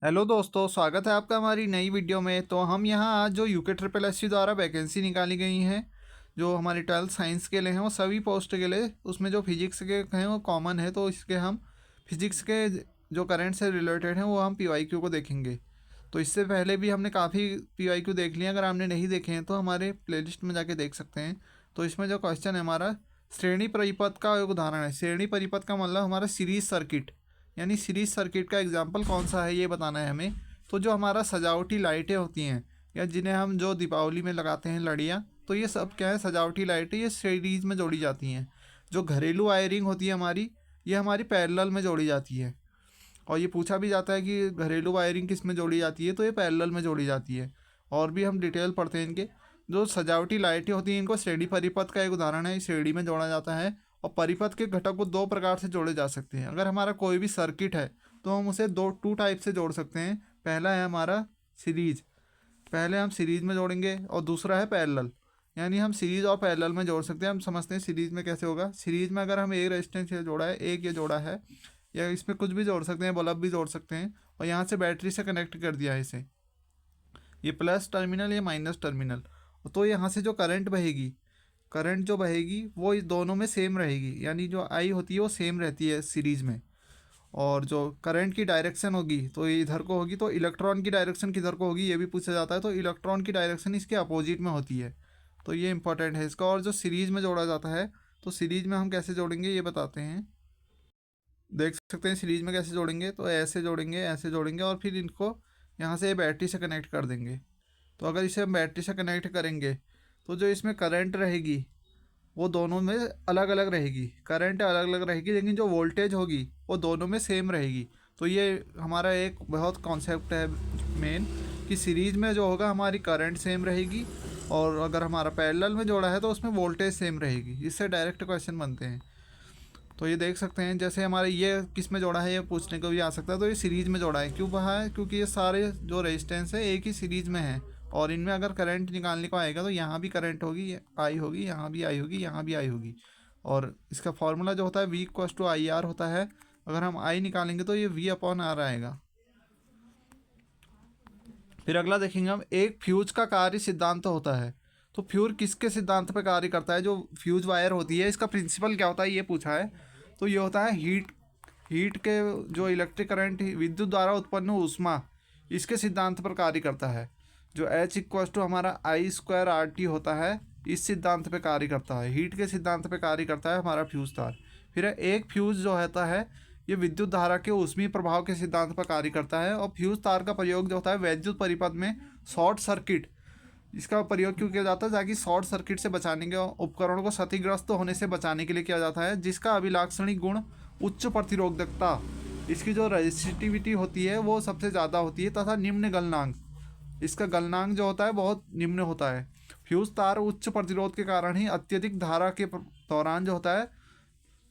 Hello दोस्तों, स्वागत है आपका हमारी नई वीडियो में। तो हम यहाँ आज जो यूके ट्रिपल एस सी द्वारा वैकेंसी निकाली गई हैं, जो हमारी 12th साइंस के लिए हैं, वो सभी पोस्ट के लिए, उसमें जो फिजिक्स के हैं वो कॉमन है, तो इसके हम फिजिक्स के जो करंट से रिलेटेड हैं वो हम पीवाईक्यू को देखेंगे। तो इससे पहले भी हमने काफ़ी पीवाईक्यू देख लिए, अगर आपने नहीं देखे हैं तो हमारे प्लेलिस्ट में जाके देख सकते हैं। तो इसमें जो क्वेश्चन है हमारा, श्रेणी परिपथ का एक उदाहरण है। श्रेणी परिपथ का मतलब हमारा सीरीज सर्किट, यानी सीरीज सर्किट का एग्जाम्पल कौन सा है ये बताना है हमें। तो जो हमारा सजावटी लाइटें होती हैं, या जिन्हें हम जो दीपावली में लगाते हैं लड़ियाँ, तो ये सब क्या है, सजावटी लाइटें, ये सीरीज में जोड़ी जाती हैं। जो घरेलू वायरिंग होती है हमारी, ये हमारी पैरेलल में जोड़ी जाती है। और ये पूछा भी जाता है कि घरेलू वायरिंग किस में जोड़ी जाती है, तो ये पैरेलल में जोड़ी जाती है। और भी हम डिटेल पढ़ते हैं इनके। जो सजावटी लाइटें होती हैं, इनको श्रेणी परिपथ का एक उदाहरण है, श्रेणी में जोड़ा जाता है। और परिपथ के घटक को दो प्रकार से जोड़े जा सकते हैं। अगर हमारा कोई भी सर्किट है तो हम उसे टू टाइप से जोड़ सकते हैं। पहला है हमारा सीरीज, पहले हम सीरीज में जोड़ेंगे, और दूसरा है पैरेलल, यानी हम सीरीज और पैरेलल में जोड़ सकते हैं। हम समझते हैं सीरीज में कैसे होगा। सीरीज में अगर हम एक रेजिस्टेंस ये जोड़ा है, एक ये जोड़ा है, या इसमें कुछ भी जोड़ सकते हैं, बल्ब भी जोड़ सकते हैं, और यहाँ से बैटरी से कनेक्ट कर दिया है इसे, ये प्लस टर्मिनल, ये माइनस टर्मिनल। तो यहाँ से जो करंट बहेगी, करंट जो बहेगी वो इस दोनों में सेम रहेगी, यानी जो आई होती है वो सेम रहती है सीरीज में। और जो करंट की डायरेक्शन होगी तो ये इधर को होगी, तो इलेक्ट्रॉन की डायरेक्शन किधर को होगी ये भी पूछा जाता है। तो इलेक्ट्रॉन की डायरेक्शन इसके अपोजिट में होती है। तो ये इंपॉर्टेंट है इसका। और जो सीरीज में जोड़ा जाता है, तो सीरीज में हम कैसे जोड़ेंगे ये बताते हैं। देख सकते हैं सीरीज में कैसे जोड़ेंगे, तो ऐसे जोड़ेंगे, ऐसे जोड़ेंगे, और फिर इनको यहाँ से बैटरी से कनेक्ट कर देंगे। तो अगर इसे हम बैटरी से कनेक्ट करेंगे, तो जो इसमें करंट रहेगी वो दोनों में अलग अलग रहेगी। करंट अलग अलग रहेगी, लेकिन जो वोल्टेज होगी वो दोनों में सेम रहेगी। तो ये हमारा एक बहुत कॉन्सेप्ट है मेन, कि सीरीज में जो होगा हमारी करंट सेम रहेगी, और अगर हमारा पैरेलल में जोड़ा है तो उसमें वोल्टेज सेम रहेगी। इससे डायरेक्ट क्वेश्चन बनते हैं। तो ये देख सकते हैं, जैसे हमारे ये किस में जोड़ा है ये पूछने को भी आ सकता है। तो ये सीरीज में जोड़ा है, क्यों कहा है, क्योंकि ये सारे जो रेजिस्टेंस है एक ही सीरीज में है। और इनमें अगर करंट निकालने को आएगा तो यहाँ भी करंट होगी, आई होगी, यहाँ भी आई होगी, यहाँ भी आई होगी। और इसका फॉर्मूला जो होता है V equals to I R होता है। अगर हम आई निकालेंगे तो ये V अपॉन आर आएगा। फिर अगला देखेंगे हम, एक फ्यूज का कार्य सिद्धांत होता है। तो फ्यूज किसके सिद्धांत पर कार्य करता है, जो फ्यूज वायर होती है इसका प्रिंसिपल क्या होता है ये पूछा है। तो ये होता है हीट, हीट के जो इलेक्ट्रिक करंट विद्युत द्वारा उत्पन्न ऊष्मा, इसके सिद्धांत पर कार्य करता है। जो H इक्वस टू हमारा आई स्क्वायर आर टी होता है, इस सिद्धांत पे कार्य करता है, हीट के सिद्धांत पे कार्य करता है हमारा फ्यूज तार। फिर एक फ्यूज जो होता है, ये विद्युत धारा के ऊष्मीय प्रभाव के सिद्धांत पर कार्य करता है। और फ्यूज तार का प्रयोग जो होता है वैद्युत परिपथ में शॉर्ट सर्किट, इसका प्रयोग क्यों किया जाता है, ताकि शॉर्ट सर्किट से बचाने के, उपकरणों को क्षतिग्रस्त होने से बचाने के लिए किया जाता है। जिसका अभिलाक्षणिक गुण उच्च प्रतिरोधकता, इसकी जो रेजिस्टिविटी होती है वो सबसे ज़्यादा होती है, तथा निम्न गलनांक, इसका गलनांक जो होता है बहुत निम्न होता है। फ्यूज तार उच्च प्रतिरोध के कारण ही अत्यधिक धारा के दौरान जो होता है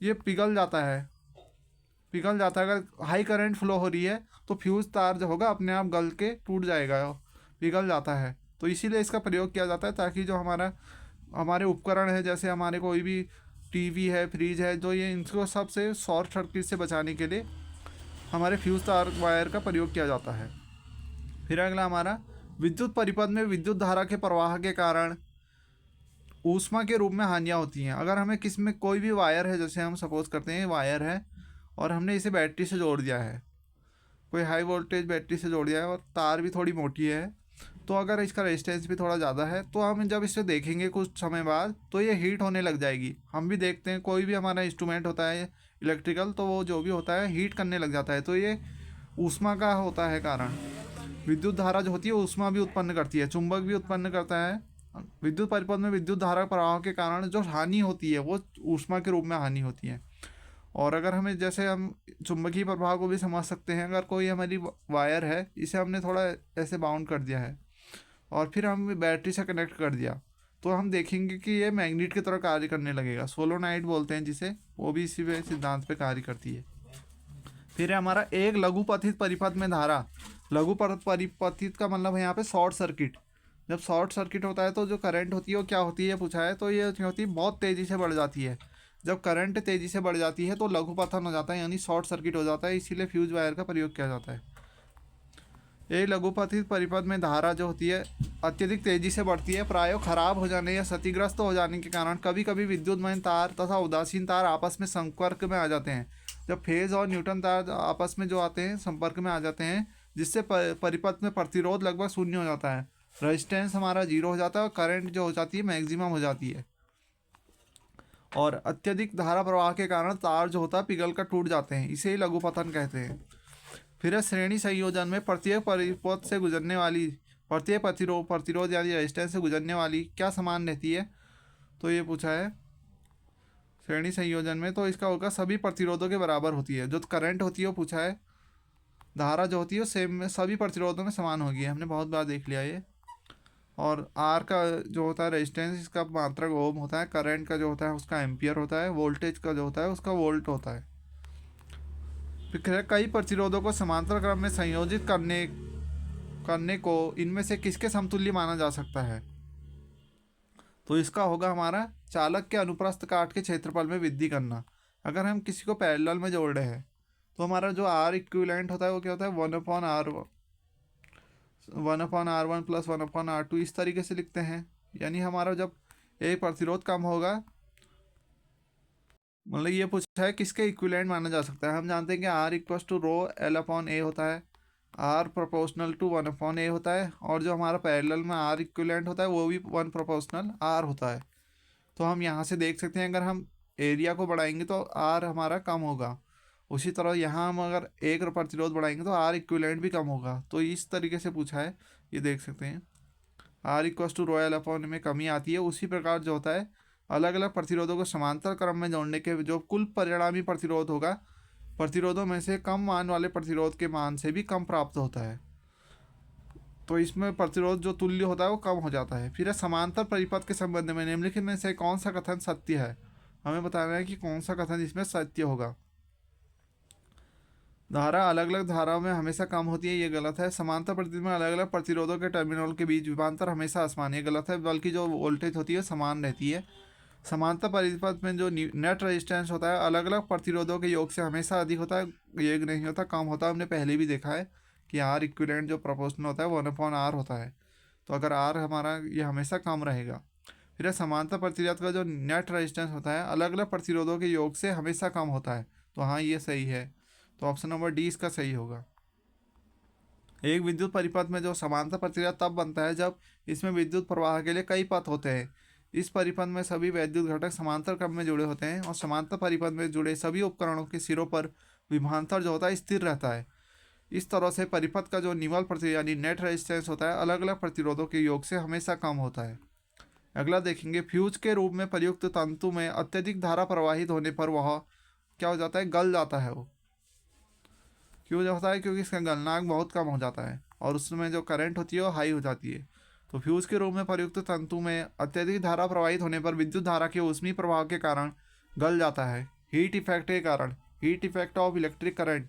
ये पिघल जाता है, पिघल जाता है। अगर हाई करंट फ्लो हो रही है तो फ्यूज तार जो होगा अपने आप गल के टूट जाएगा, पिघल जाता है। तो इसीलिए इसका प्रयोग किया जाता है, ताकि जो हमारे उपकरण है, जैसे हमारे कोई भी टीवी है, फ्रिज है, जो ये इनको सबसे शॉर्ट सर्किट से बचाने के लिए हमारे फ्यूज तार वायर का प्रयोग किया जाता है। फिर अगला हमारा, विद्युत परिपथ में विद्युत धारा के प्रवाह के कारण ऊष्मा के रूप में हानियाँ होती हैं। अगर हमें किस में कोई भी वायर है, जैसे हम सपोज करते हैं वायर है और हमने इसे बैटरी से जोड़ दिया है, कोई हाई वोल्टेज बैटरी से जोड़ दिया है, और तार भी थोड़ी मोटी है, तो अगर इसका रेजिस्टेंस भी थोड़ा ज़्यादा है, तो हम जब इसे देखेंगे कुछ समय बाद तो ये हीट होने लग जाएगी। हम भी देखते हैं कोई भी हमारा इंस्ट्रूमेंट होता है इलेक्ट्रिकल, तो वो जो भी होता है हीट करने लग जाता है। तो ये ऊष्मा का होता है कारण। विद्युत धारा जो होती है ऊष्मा भी उत्पन्न करती है, चुंबक भी उत्पन्न करता है। विद्युत परिपथ में विद्युत धारा प्रवाह के कारण जो हानि होती है वो ऊष्मा के रूप में हानि होती है। और अगर हमें, जैसे हम चुंबकीय प्रभाव को भी समझ सकते हैं, अगर कोई हमारी वायर है, इसे हमने थोड़ा ऐसे बाउंड कर दिया है और फिर हम बैटरी से कनेक्ट कर दिया, तो हम देखेंगे कि ये मैग्नेट की तरह कार्य करने लगेगा। सोलोनाइट बोलते हैं जिसे, वो भी इसी पे सिद्धांत पे कार्य करती है। फिर है हमारा, एक लघुपथित परिपथ में धारा, परिपथित का मतलब है यहाँ पे शॉर्ट सर्किट। जब शॉर्ट सर्किट होता है तो जो करंट होती है वो क्या होती है पूछा है, तो ये होती है बहुत तेज़ी से बढ़ जाती है। जब करंट तेज़ी से बढ़ जाती है तो लघुपथन हो जाता है, यानी शॉर्ट सर्किट हो जाता है। इसीलिए फ्यूज वायर का प्रयोग किया जाता है। एक लघुपथित परिपथ में धारा जो होती है अत्यधिक तेजी से बढ़ती है। प्रायः खराब हो जाने या क्षतिग्रस्त हो जाने के कारण कभी कभी विद्युतमय तार तथा उदासीन तार आपस में संपर्क में आ जाते हैं। जब फेज और न्यूट्रन तार आपस में जो आते हैं संपर्क में आ जाते हैं, जिससे परिपथ में प्रतिरोध लगभग शून्य हो जाता है, रेजिस्टेंस हमारा जीरो हो जाता है और करंट जो हो जाती है मैक्सिमम हो जाती है। और अत्यधिक धारा प्रवाह के कारण तार जो होता है पिघल कर टूट जाते हैं, इसे ही लघुपतन कहते हैं। फिर श्रेणी संयोजन में प्रत्येक परिपथ से गुजरने वाली प्रत्येक प्रतिरोध यानी रेजिस्टेंस से गुजरने वाली क्या समान रहती है, तो ये पूछा है श्रेणी संयोजन में। तो इसका होगा सभी प्रतिरोधों के बराबर होती है। जो करंट होती है वो पूछा है, धारा जो होती है सेम में सभी प्रतिरोधों में समान होगी, हमने बहुत बार देख लिया ये। और आर का जो होता है रेजिस्टेंस, इसका मात्रक ओम होता है। करंट का जो होता है उसका एम्पियर होता है। वोल्टेज का जो होता है उसका वोल्ट होता है। फिर कई प्रतिरोधों को समांतर क्रम में संयोजित करने को इनमें से किसके समतुल्य माना जा सकता है, तो इसका होगा हमारा चालक के अनुप्रस्थ काट के क्षेत्रफल में वृद्धि करना। अगर हम किसी को पैरेलल में जोड़ रहे हैं तो हमारा जो आर इक्विवेलेंट होता है वो क्या होता है, 1/r1 प्लस 1/r2 इस तरीके से लिखते हैं। यानी हमारा जब एक प्रतिरोध कम होगा, मतलब ये पूछा है किसके इक्विवेलेंट माना जा सकता है। हम जानते हैं कि are equal to row L/A होता है, आर प्रोपोर्शनल टू 1/A होता है, और जो हमारा पैरेलल में आर इक्विवेलेंट होता है वो भी 1 प्रोपोर्शनल आर होता है। तो हम यहाँ से देख सकते हैं अगर हम एरिया को बढ़ाएंगे तो आर हमारा कम होगा, उसी तरह यहाँ हम अगर एक प्रतिरोध बढ़ाएंगे तो आर इक्विवेलेंट भी कम होगा। तो इस तरीके से पूछा है, ये देख सकते हैं are equal to row L/A में कमी आती है। उसी प्रकार जो होता है अलग अलग प्रतिरोधों को समांतर क्रम में जोड़ने के जो कुल परिणामी प्रतिरोध होगा, प्रतिरोधों में से कम मान वाले प्रतिरोध के मान से भी कम प्राप्त होता है। तो इसमें प्रतिरोध जो तुल्य होता है वो कम हो जाता है। फिर समांतर परिपथ के संबंध में निम्नलिखित में से कौन सा कथन सत्य है, हमें बताना है कि कौन सा कथन इसमें सत्य होगा। धारा अलग अलग धाराओं में हमेशा कम होती है, ये गलत है। समांतर परिपथ में अलग अलग प्रतिरोधों के टर्मिनल के बीच विभवांतर हमेशा असमान, ये गलत है, बल्कि जो वोल्टेज होती है समान रहती है। समांतर परिपथ में जो नेट रेजिस्टेंस होता है अलग अलग प्रतिरोधों के योग से हमेशा अधिक होता है, ये नहीं होता, कम होता है। हमने पहले भी देखा है कि आर इक्विवेलेंट जो प्रोपोर्शनल होता है 1/r होता है, तो अगर आर हमारा ये हमेशा कम रहेगा। फिर समांतर प्रतिरोध का जो नेट रेजिस्टेंस होता है अलग अलग प्रतिरोधों के योग से हमेशा कम होता है, तो हाँ ये सही है। तो ऑप्शन नंबर डी इसका सही होगा। एक विद्युत परिपथ में जो समांतर प्रतिरोध तब बनता है जब इसमें विद्युत प्रवाह के लिए कई पथ होते हैं। इस परिपथ में सभी वैद्युत घटक समांतर क्रम में जुड़े होते हैं और समांतर परिपथ में जुड़े सभी उपकरणों के सिरों पर विभवांतर जो होता है स्थिर रहता है। इस तरह से परिपथ का जो निवल प्रतिरोध यानी नेट रेजिस्टेंस होता है अलग अलग प्रतिरोधों के योग से हमेशा कम होता है। अगला देखेंगे, फ्यूज के रूप में प्रयुक्त तंतु में अत्यधिक धारा प्रवाहित होने पर वह क्या हो जाता है, गल जाता है। वो क्यों होता है, क्योंकि इसका गलनांक बहुत कम हो जाता है और उसमें जो करंट होती है वो हाई हो जाती है। तो फ्यूज के रूप में प्रयुक्त तंतु में अत्यधिक धारा प्रवाहित होने पर विद्युत धारा के ऊष्मीय प्रभाव के कारण गल जाता है। हीट इफेक्ट के कारण, heat effect of electric current,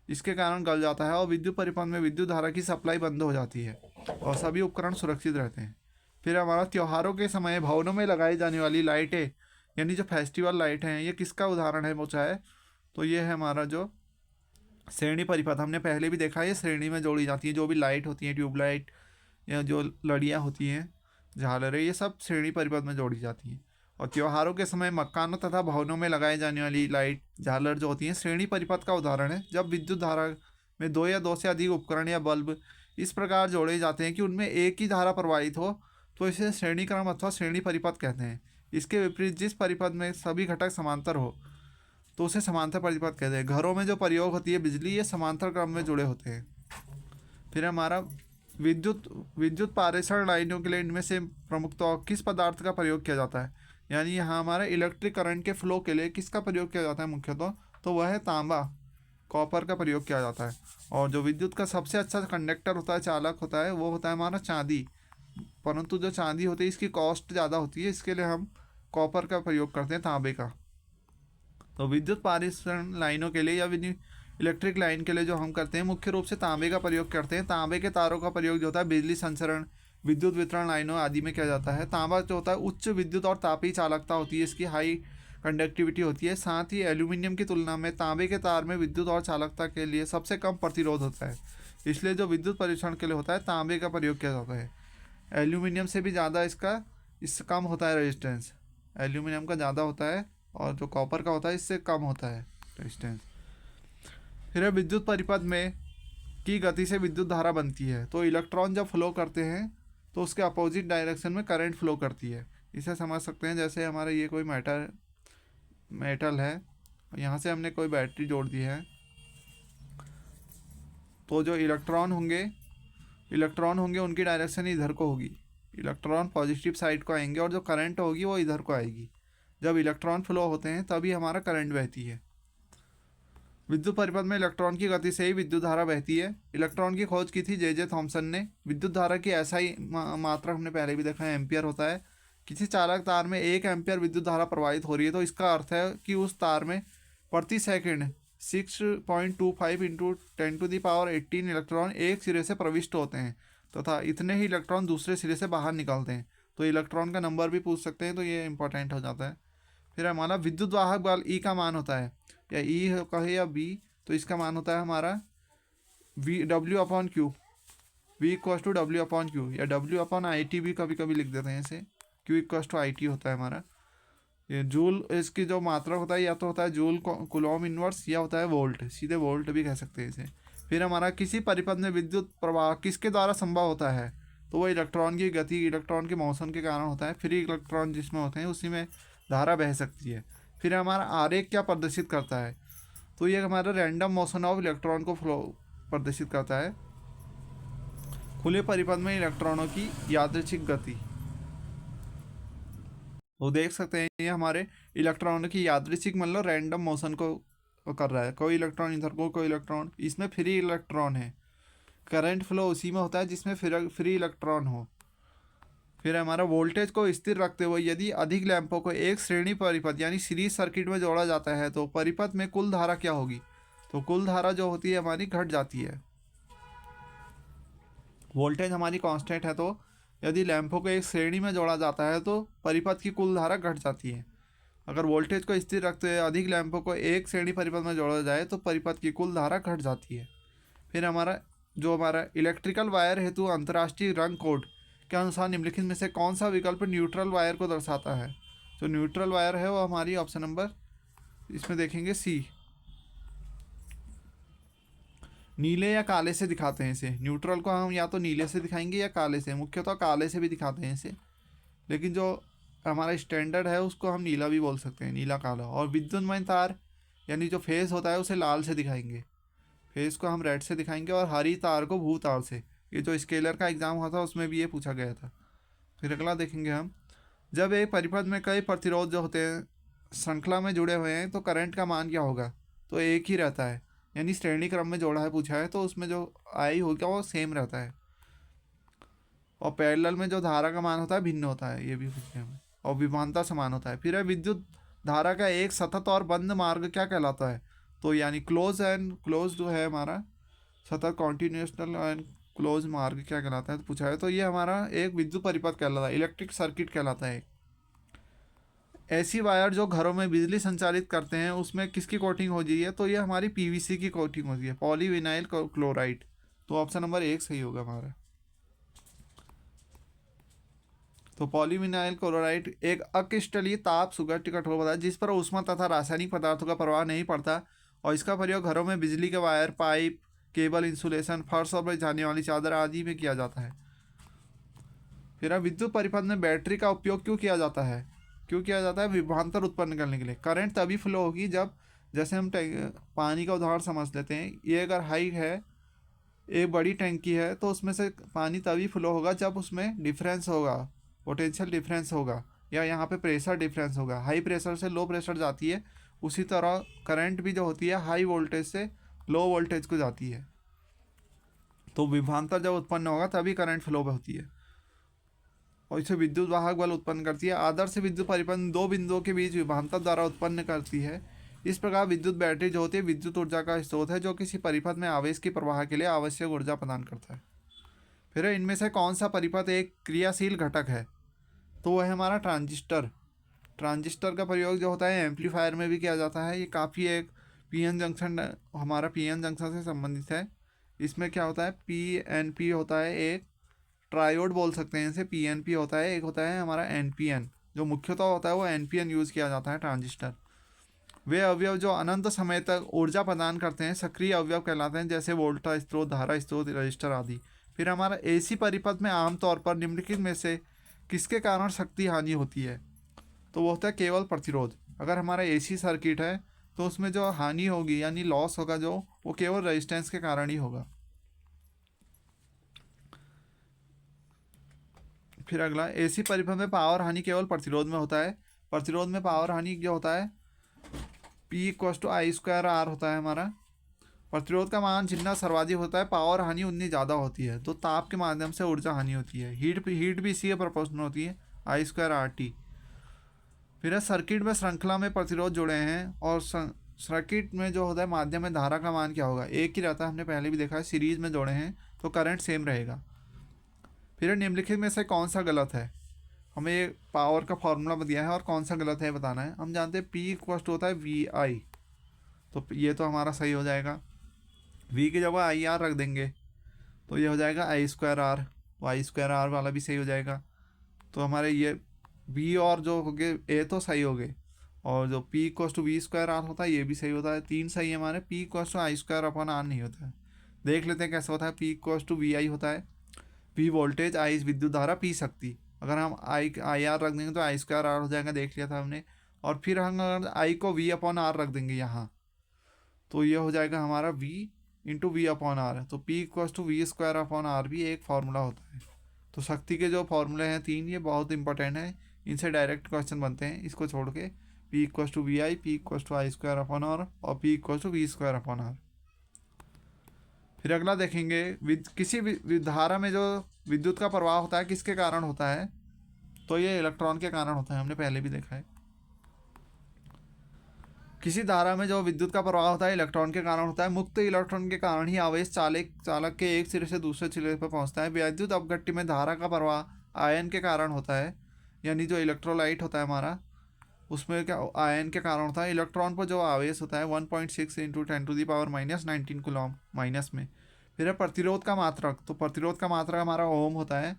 इसके कारण गल जाता है और विद्युत परिपथ में विद्युत धारा की सप्लाई बंद हो जाती है और सभी उपकरण सुरक्षित रहते हैं। फिर हमारा त्योहारों के समय भवनों में लगाई जाने वाली लाइटें यानी जो फेस्टिवल लाइट हैं, ये किसका उदाहरण है पूछा है, तो ये है हमारा जो श्रेणी परिपथ। हमने पहले भी देखा है ये श्रेणी में जोड़ी जाती है, जो भी लाइट होती है, ट्यूबलाइट या जो लड़ियाँ होती हैं, झालरें, ये सब श्रेणी परिपथ में जोड़ी जाती हैं। और त्योहारों के समय मकानों तथा भवनों में लगाए जाने वाली लाइट झालर जो होती हैं श्रेणी परिपथ का उदाहरण है। जब विद्युत धारा में दो या दो से अधिक उपकरण या बल्ब इस प्रकार जोड़े जाते हैं कि उनमें एक ही धारा प्रवाहित हो, तो इसे श्रेणी क्रम अथवा श्रेणी परिपथ कहते हैं। इसके विपरीत जिस परिपथ में सभी घटक समांतर हो तो उसे समांतर परिपथ कहते हैं। घरों में जो प्रयोग होती है बिजली, ये समांतर क्रम में जुड़े होते हैं। फिर हमारा विद्युत पारेषण लाइनों के लिए इनमें से प्रमुखतः किस पदार्थ का प्रयोग किया जाता है, यानी यहाँ हमारे इलेक्ट्रिक करंट के फ्लो के लिए किसका प्रयोग किया जाता है मुख्यतः, तो वह है तांबा, कॉपर का प्रयोग किया जाता है। और जो विद्युत का सबसे अच्छा कंडक्टर होता है, चालक होता है, वो होता है हमारा चांदी। परंतु जो चांदी होती है इसकी कॉस्ट ज़्यादा होती है, इसके लिए हम कॉपर का प्रयोग करते हैं, तांबे का। तो विद्युत पारेषण लाइनों के लिए या इलेक्ट्रिक लाइन के लिए जो हम करते हैं मुख्य रूप से तांबे का प्रयोग करते हैं। तांबे के तारों का प्रयोग जो होता है बिजली संचरण, विद्युत वितरण लाइनों आदि में किया जाता है। तांबा जो होता है उच्च विद्युत और तापीय चालकता होती है, इसकी हाई कंडक्टिविटी होती है। साथ ही एल्यूमिनियम की तुलना में तांबे के तार में विद्युत और चालकता के लिए सबसे कम प्रतिरोध होता है। इसलिए जो विद्युत परीक्षण के लिए होता है तांबे का प्रयोग किया जाता है। एल्यूमिनियम से भी ज़्यादा इससे कम होता है रेजिस्टेंस। एल्यूमिनियम का ज़्यादा होता है और जो कॉपर का होता है इससे कम होता है रेजिस्टेंस। फिर विद्युत परिपथ में की गति से विद्युत धारा बनती है। तो इलेक्ट्रॉन जब फ्लो करते हैं तो उसके अपोजिट डायरेक्शन में करंट फ्लो करती है। इसे समझ सकते हैं जैसे हमारा ये कोई मेटल है, यहाँ से हमने कोई बैटरी जोड़ दी है, तो जो इलेक्ट्रॉन होंगे उनकी डायरेक्शन इधर को होगी। इलेक्ट्रॉन पॉजिटिव साइड को आएंगे और जो करंट होगी वो इधर को आएगी। जब इलेक्ट्रॉन फ्लो होते हैं तभी हमारा करंट बहती है। विद्युत परिपथ में इलेक्ट्रॉन की गति से ही विद्युत धारा बहती है। इलेक्ट्रॉन की खोज की थी जे थॉमसन ने। विद्युत धारा की ऐसा ही मात्रा हमने पहले भी देखा है, एम्पियर होता है। किसी चालक तार में 1 एम्पियर विद्युत धारा प्रवाहित हो रही है तो इसका अर्थ है कि उस तार में प्रति सेकंड 6.25 इंटू 10⁻18 इलेक्ट्रॉन एक सिरे से प्रविष्ट होते हैं तथा इतने ही इलेक्ट्रॉन दूसरे सिरे से बाहर निकलते हैं। तो इलेक्ट्रॉन का नंबर भी पूछ सकते हैं, तो ये इंपॉर्टेंट हो जाता है। फिर हमारा विद्युत वाहक बल ई का मान होता है, या ई कहे या बी, तो इसका मान होता है हमारा W/Q। V=W/Q या W/IT भी कभी कभी लिख देते हैं इसे। Q=IT होता है हमारा। ये जूल, इसकी जो मात्रा होता है या तो होता है जूल कूलॉम इनवर्स या होता है वोल्ट, सीधे वोल्ट भी कह सकते हैं इसे। फिर हमारा किसी परिपथ में विद्युत प्रवाह किसके द्वारा संभव होता है, तो वो इलेक्ट्रॉन की गति, इलेक्ट्रॉन के मोशन के कारण होता है। फ्री इलेक्ट्रॉन जिसमें होते हैं उसी में धारा बह सकती है। फिर हमारा आरेख क्या प्रदर्शित करता है, तो ये हमारा रैंडम मोशन ऑफ इलेक्ट्रॉन को फ्लो प्रदर्शित करता है। खुले परिपथ में इलेक्ट्रॉनों की यादृच्छिक गति, वो देख सकते हैं ये हमारे इलेक्ट्रॉनों की यादृच्छिक मतलब रैंडम मोशन को कर रहा है। कोई इलेक्ट्रॉन इधर को, कोई इलेक्ट्रॉन, इसमें फ्री इलेक्ट्रॉन है। करंट फ्लो उसी में होता है जिसमें फ्री इलेक्ट्रॉन हो। फिर हमारा वोल्टेज को स्थिर रखते हुए यदि अधिक लैंपों को एक श्रेणी परिपथ यानी सीरीज सर्किट में जोड़ा जाता है तो परिपथ में कुल धारा क्या होगी, तो कुल धारा जो होती है हमारी घट जाती है। वोल्टेज हमारी कांस्टेंट है, तो यदि लैंपों को एक श्रेणी में जोड़ा जाता है तो परिपथ की कुल धारा घट जाती है। अगर वोल्टेज को स्थिर रखते हुए अधिक लैंपों को एक श्रेणी परिपथ में जोड़ा जाए तो परिपथ की कुल धारा घट जाती है। फिर हमारा इलेक्ट्रिकल वायर हेतु अंतर्राष्ट्रीय रंग कोड के अनुसार निम्नलिखित में से कौन सा विकल्प न्यूट्रल वायर को दर्शाता है। जो न्यूट्रल वायर है वो हमारी ऑप्शन नंबर इसमें देखेंगे सी। नीले या काले से दिखाते हैं इसे। न्यूट्रल को हम या तो नीले से दिखाएंगे या काले से, मुख्यतः काले से भी दिखाते हैं इसे, लेकिन जो हमारा स्टैंडर्ड है उसको हम नीला भी बोल सकते हैं, नीला काला। और विद्युन्मय तार यानी जो फेस होता है उसे लाल से दिखाएंगे, फेस को हम रेड से दिखाएंगे, और हरी तार को भू तार से। ये जो स्केलर का एग्ज़ाम हुआ था उसमें भी ये पूछा गया था। फिर अगला देखेंगे हम, जब एक परिपथ में कई प्रतिरोध जो होते हैं श्रृंखला में जुड़े हुए हैं तो करंट का मान क्या होगा, तो एक ही रहता है, यानी श्रेणी क्रम में जोड़ा है पूछा है तो उसमें जो आई होगा वो सेम रहता है। और पैरेलल में जो धारा का मान होता है भिन्न होता है, ये भी पूछते हैं। और विभवांतर समान होता है। फिर है विद्युत धारा का एक सतत और बंद मार्ग क्या कहलाता है, तो यानी क्लोज जो है हमारा सतत कॉन्टिन्यूशनल एंड क्लोज मार्ग क्या कहलाता है तो पूछा है, तो ये हमारा एक विद्युत परिपथ कहलाता है, इलेक्ट्रिक सर्किट कहलाता है। ऐसी वायर जो घरों में बिजली संचालित करते हैं उसमें किसकी कोटिंग हो रही है, तो ये हमारी पीवीसी की कोटिंग होती है, पॉलीविनाइल क्लोराइड। तो ऑप्शन नंबर 1 सही होगा हमारा। तो पॉलीविनाइल क्लोराइड एक अक्रिस्टलीय ताप सुगठित कठोर पदार्थ जिस पर ऊष्मा तथा रासायनिक पदार्थों का प्रभाव नहीं पड़ता, और इसका प्रयोग घरों में बिजली के वायर, पाइप, केबल, इंसुलेशन, फर्श और बिछाने वाली चादर आदि में किया जाता है। फिर विद्युत परिपथ में बैटरी का उपयोग क्यों किया जाता है, विभवांतर उत्पन्न करने के लिए। करंट तभी फ्लो होगी जब, जैसे हम पानी का उदाहरण समझ लेते हैं, ये अगर हाई है, एक बड़ी टंकी है, तो उसमें से पानी तभी फ्लो होगा जब उसमें डिफरेंस होगा, पोटेंशियल डिफरेंस होगा, या यहाँ पे प्रेशर डिफरेंस होगा। हाई प्रेशर से लो प्रेशर जाती है, उसी तरह करंट भी जो होती है हाई वोल्टेज से लो वोल्टेज को जाती है। तो विभवांतर जब उत्पन्न होगा तभी करंट फ्लो होती है, और इसे विद्युत वाहक बल उत्पन्न करती है। आदर्श विद्युत परिपथ दो बिंदुओं के बीच विभवांतर द्वारा उत्पन्न करती है। इस प्रकार विद्युत बैटरी जो होती है विद्युत ऊर्जा का स्रोत है जो किसी परिपथ में आवेश की प्रवाह के लिए आवश्यक ऊर्जा प्रदान करता है। फिर इनमें से कौन सा परिपथ एक क्रियाशील घटक है, तो वह है हमारा ट्रांजिस्टर। ट्रांजिस्टर का प्रयोग जो होता है एम्पलीफायर में भी किया जाता है। ये काफ़ी एक पीएन जंक्शन, हमारा पीएन जंक्शन से संबंधित है। इसमें क्या होता है, PNP होता है एक ट्रायोड बोल सकते हैं इसे, PNP होता है, एक होता है हमारा NPN। जो मुख्यतः होता है वो NPN यूज़ किया जाता है ट्रांजिस्टर। वे अवयव जो अनंत समय तक ऊर्जा प्रदान करते हैं सक्रिय अवयव कहलाते हैं, जैसे वोल्टा स्रोत, धारा स्रोत, रजिस्टर आदि। फिर हमारा AC परिपथ में आमतौर पर निम्नलिखित में से किसके कारण शक्ति हानि होती है? तो वो होता है केवल प्रतिरोध। अगर हमारा AC सर्किट है तो उसमें जो हानि होगी यानी लॉस होगा जो, वो केवल रेजिस्टेंस के कारण ही होगा। फिर अगला, AC परिपथ में पावर हानि केवल प्रतिरोध में होता है। प्रतिरोध में पावर हानि जो होता है P=I²R होता है हमारा। प्रतिरोध का मान जितना सर्वाधिक होता है पावर हानि उतनी ज़्यादा होती है। तो ताप के माध्यम से ऊर्जा हानि होती है, हीट भी इसी के प्रोपोर्शनल होती है, I²RT। फिर है सर्किट में श्रृंखला में प्रतिरोध जुड़े हैं और सर्किट में जो होता है माध्यम में धारा का मान क्या होगा, एक ही रहता है, हमने पहले भी देखा है। सीरीज में जोड़े हैं तो करंट सेम रहेगा। फिर निम्नलिखित में से कौन सा गलत है? हमें ये पावर का फॉर्मूला दिया है और कौन सा गलत है बताना है। हम जानते हैं P होता है VI, तो ये तो हमारा सही हो जाएगा। V की जगह IR रख देंगे तो ये हो जाएगा I²R। Y²R वाला भी सही हो जाएगा। तो हमारे ये V और जो हो गए A तो सही हो गए, और जो P=V²R होता है ये भी सही होता है। तीन सही है हमारे। P=I²R नहीं होता है। देख लेते हैं कैसे होता है। P=VI होता है, V वोल्टेज, I विद्युत धारा, P शक्ति। अगर हम IR रख देंगे तो I²R हो जाएगा, देख लिया था हमने। और फिर हम अगर I को V/R रख देंगे यहाँ तो ये हो जाएगा हमारा V/V/R। तो P=V²R भी एक फार्मूला होता है। तो शक्ति के जो फॉर्मूले हैं तीन, ये बहुत इंपॉर्टेंट है, इनसे डायरेक्ट क्वेश्चन बनते हैं। इसको छोड़ के P=VI, P=I²R और P=V²R। फिर अगला देखेंगे, किसी धारा में जो विद्युत का प्रवाह होता है किसके कारण होता है? तो ये इलेक्ट्रॉन के कारण होता है, हमने पहले भी देखा है। किसी धारा में जो विद्युत का प्रवाह होता है इलेक्ट्रॉन के कारण होता है। मुक्त इलेक्ट्रॉन के कारण ही आवेश चालक के एक सिरे से दूसरे सिरे पर पहुंचता है। वैद्युत अपघट्य में धारा का प्रवाह आयन के कारण होता है, यानी जो इलेक्ट्रोलाइट होता है हमारा, उसमें क्या आयन के कारण होता है। इलेक्ट्रॉन पर जो आवेश होता है 1.6 × 10⁻⁻19 कूलॉम माइनस में। फिर है प्रतिरोध का मात्रक। तो प्रतिरोध का मात्रक हमारा ओम होता है।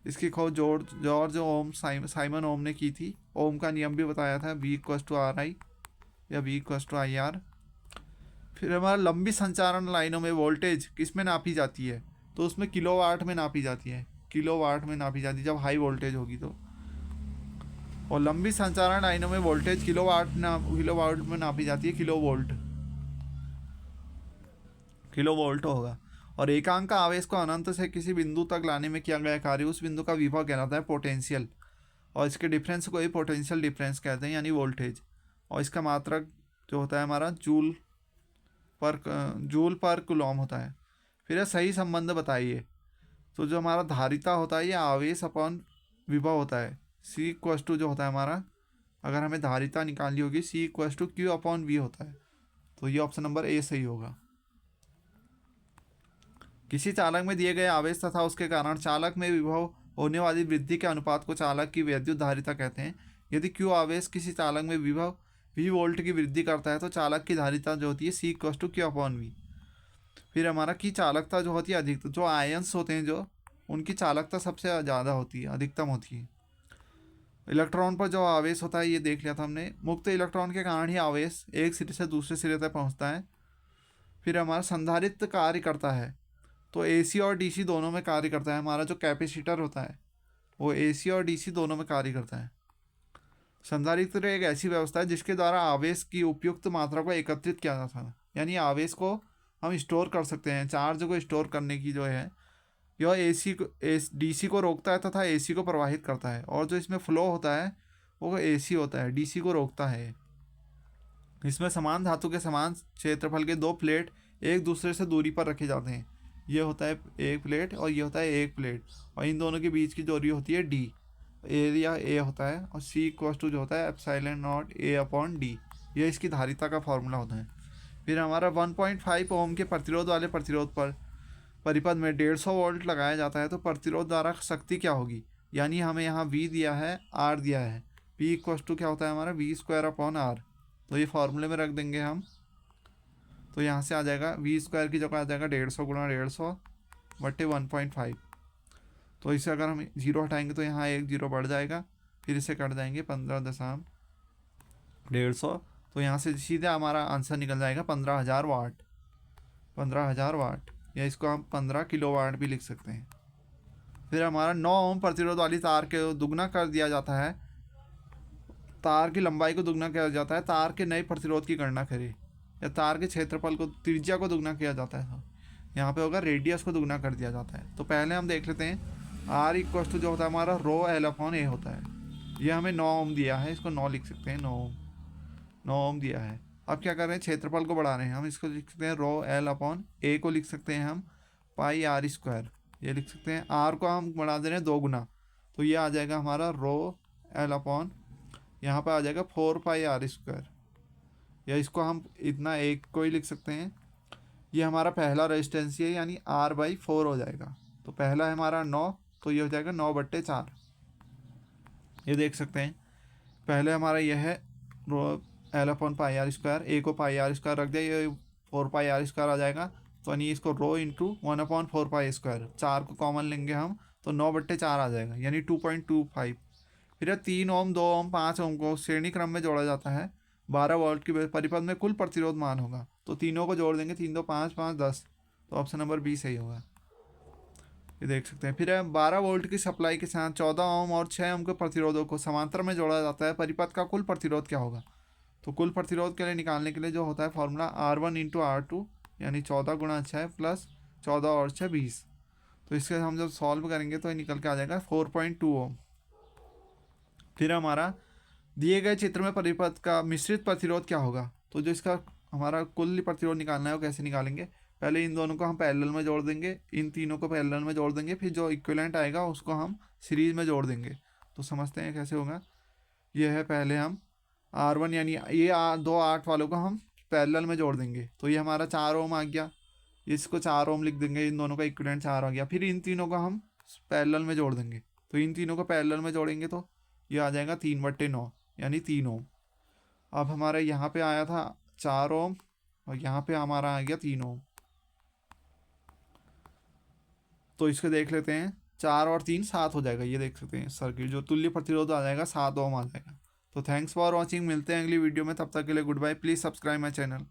इसकी खोज जॉर्ज ओम साइमन ओम ने की थी। ओम का नियम भी बताया था, V=RI या V=IR। फिर हमारा लंबी संचारण लाइनों में वोल्टेज किस में नापी जाती है? तो उसमें किलोवाट में नापी जाती है, किलोवाट में नापी जाती है जब हाई वोल्टेज होगी तो। और लंबी संचारण लाइनों में वोल्टेज किलोवाट में नापी जाती है, किलोवोल्ट होगा। और एकांक आवेश को अनंत से किसी बिंदु तक लाने में किया गया कार्य, उस बिंदु का विभव कहलाता है पोटेंशियल। और इसके डिफरेंस को ही पोटेंशियल डिफरेंस कहते हैं, यानी वोल्टेज। और इसका मात्रक जो होता है हमारा जूल पर कूलॉम होता है। फिर है सही संबंध बताइए। तो जो हमारा धारिता होता है ये आवेश अपॉन विभव होता है। C= जो होता है हमारा, अगर हमें धारिता निकालनी होगी C=Q/V होता है। तो ये ऑप्शन नंबर A सही होगा। किसी चालक में दिए गए आवेश तथा उसके कारण चालक में विभव होने वाली वृद्धि के अनुपात को चालक की वैद्युत धारिता कहते हैं। यदि Q आवेश किसी चालक में विभव V वोल्ट की वृद्धि करता है तो चालक की धारिता जो होती है C=Q/V। फिर हमारा की चालकता जो होती है अधिक, जो आयंस होते हैं जो, उनकी चालकता सबसे ज़्यादा होती है, अधिकतम होती है। इलेक्ट्रॉन पर जो आवेश होता है ये देख लिया था हमने। मुक्त इलेक्ट्रॉन के कारण ही आवेश एक सिरे से दूसरे सिरे तक पहुंचता है। फिर हमारा संधारित्र कार्य करता है, तो AC और DC दोनों में कार्य करता है। हमारा जो कैपेसिटर होता है वो AC और DC दोनों में कार्य करता है। संधारित्र एक ऐसी व्यवस्था है जिसके द्वारा आवेश की उपयुक्त मात्रा को एकत्रित किया जाता है, यानी आवेश को हम स्टोर कर सकते हैं। चार्ज को स्टोर करने की जो है यह DC को रोकता है तथा AC को प्रवाहित करता है। और जो इसमें फ्लो होता है वो AC होता है, DC को रोकता है। इसमें समान धातु के समान क्षेत्रफल के दो प्लेट एक दूसरे से दूरी पर रखे जाते हैं। ये होता है एक प्लेट और ये होता है एक प्लेट, और इन दोनों के बीच की दूरी होती है D। एरिया A होता है। और C= जो होता है ε0 A/D। यह इसकी धारिता का फॉर्मूला होता है। फिर हमारा 1.5 ओम के प्रतिरोध वाले परिपथ में 150 वोल्ट लगाया जाता है, तो प्रतिरोध द्वारा शक्ति क्या होगी? यानी हमें यहाँ V दिया है, R दिया है। P= क्या होता है हमारा V²/R। तो ये फार्मूले में रख देंगे हम। तो यहाँ से आ जाएगा वी स्क्वायर की जगह आ जाएगा 150 गुणा 150 बटे 1.5। तो इसे अगर हम जीरो हटाएंगे तो यहाँ एक जीरो बढ़ जाएगा, फिर इसे कट जाएंगे 15.150। तो यहाँ से सीधे हमारा आंसर निकल जाएगा 15,000 वाट। 15,000 वाट, या इसको हम 15 किलो वाट भी लिख सकते हैं। फिर हमारा 9 ओम प्रतिरोध वाली तार के दुगना कर दिया जाता है, तार की लंबाई को दुगना किया जाता है, तार के नए प्रतिरोध की गणना करें, या तार के क्षेत्रफल को त्रिज्या को दुगना किया जाता है। यहाँ पे होगा रेडियस को दुगना कर दिया जाता है। तो पहले हम देख लेते हैं आर इक्व टू जो होता है हमारा रो एल अपॉन ए होता है। ये हमें 9 ओम दिया है, इसको 9 लिख सकते हैं, 9 ओम दिया है। अब क्या कर रहे हैं, क्षेत्रफल को बढ़ा रहे हैं, हम इसको लिख सकते हैं रो एल अपॉन ए को लिख सकते हैं हम पाई आर स्क्वायर, ये लिख सकते हैं। आर को हम बढ़ा दे रहे हैं 2 गुना, तो ये आ जाएगा हमारा रो एल अपॉन, यहाँ पर आ जाएगा 4 पाई आर स्क्वायर, या इसको हम इतना एक को ही लिख सकते हैं। ये हमारा पहला रेजिस्टेंस है, यानी R/4 हो जाएगा। तो पहला है हमारा 9, तो ये हो जाएगा 9/4। ये देख सकते हैं, पहले हमारा यह है rho L upon pi r square, A को पाई आर स्क्वायर रख दिया, ये 4 पाई आर स्क्वायर आ जाएगा। तो यानी इसको रो इंटू 1/4 पाई स्क्वायर, 4 को कॉमन लेंगे हम तो 9/4 आ जाएगा, यानी 2.25। फिर 3 ओम, 2 ओम, 5 ओम को श्रेणी क्रम में जोड़ा जाता है। 12 वोल्ट की परिपथ में कुल प्रतिरोध मान होगा, तो तीनों को जोड़ देंगे, 3 2 5 5 10, तो ऑप्शन नंबर बी सही होगा। ये देख सकते हैं। फिर 12 वोल्ट की सप्लाई के साथ 14 ओम और 6 ओम के प्रतिरोधों को समांतर में जोड़ा जाता है, परिपथ का कुल प्रतिरोध क्या होगा। तो कुल प्रतिरोध के लिए निकालने के लिए जो होता है फॉर्मूला R1 इंटू R2, यानी 14 गुणा 6 प्लस 14 और 6 20। तो इसके हम जब सॉल्व करेंगे तो ये निकल के आ जाएगा 4.2 ओम। फिर हमारा दिए गए चित्र में परिपथ का मिश्रित प्रतिरोध क्या होगा। तो जो इसका हमारा कुल प्रतिरोध निकालना है वो कैसे निकालेंगे, पहले इन दोनों को हम पैरेलल में जोड़ देंगे, इन तीनों को पैरेलल में जोड़ देंगे, फिर जो इक्विवेलेंट आएगा उसको हम सीरीज में जोड़ देंगे। तो समझते हैं कैसे होगा। ये है, पहले हम R1 यानी ये 2 8 वालों को हम पैरेलल में जोड़ देंगे, तो ये हमारा 4 ओम आ गया, इसको 4 ओम लिख देंगे, इन दोनों का इक्विवेलेंट 4 आ गया। फिर इन तीनों को हम पैरेलल में जोड़ देंगे, तो इन तीनों को पैरेलल में जोड़ेंगे तो ये आ जाएगा 3/9, यानी 3 ओम। अब हमारे यहाँ पे आया था 4 ओम और यहाँ पे हमारा आ गया 3 ओम। तो इसको देख लेते हैं, 4 और 3 7 हो जाएगा। ये देख सकते हैं सर्किट जो तुल्य प्रतिरोध आ जाएगा 7 ओम आ जाएगा। तो थैंक्स फॉर वॉचिंग, मिलते हैं अगली वीडियो में, तब तक के लिए good bye. Please subscribe my channel.